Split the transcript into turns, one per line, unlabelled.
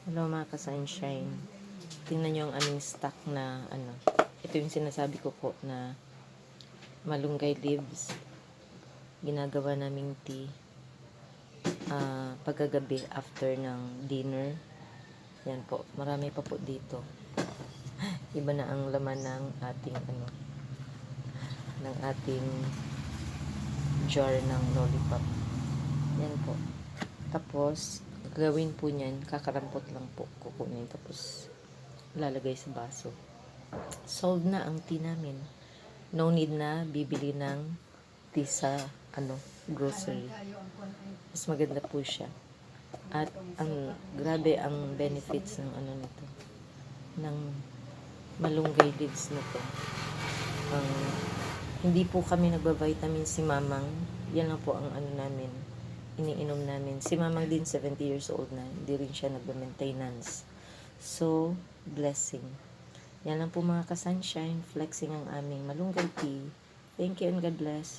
Hello mga ka-sunshine. Tingnan nyo ang aming stock na Ito yung sinasabi ko po na malunggay leaves. Ginagawa naming tea. Pagkagabi after ng dinner. Yan po. Marami pa po dito. Iba na ang laman ng ating jar ng lollipop. Yan po. Tapos, gagawin po niyan, kakarampot lang po kukunin. Tapos, lalagay sa baso. Sold na ang tea namin. No need na bibili ng tea sa grocery. Mas maganda po siya. At grabe ang benefits ng nito. Ng malunggay leaves na to. Hindi po kami nagba-vitamin si Mamang. Yan lang po ang namin. Iniinom namin. Si Mamang din 70 years old na. Hindi rin siya nagba-maintenance. So, blessing. Yan lang po mga ka-sunshine. Flexing ang aming malunggay tea. Thank you and God bless.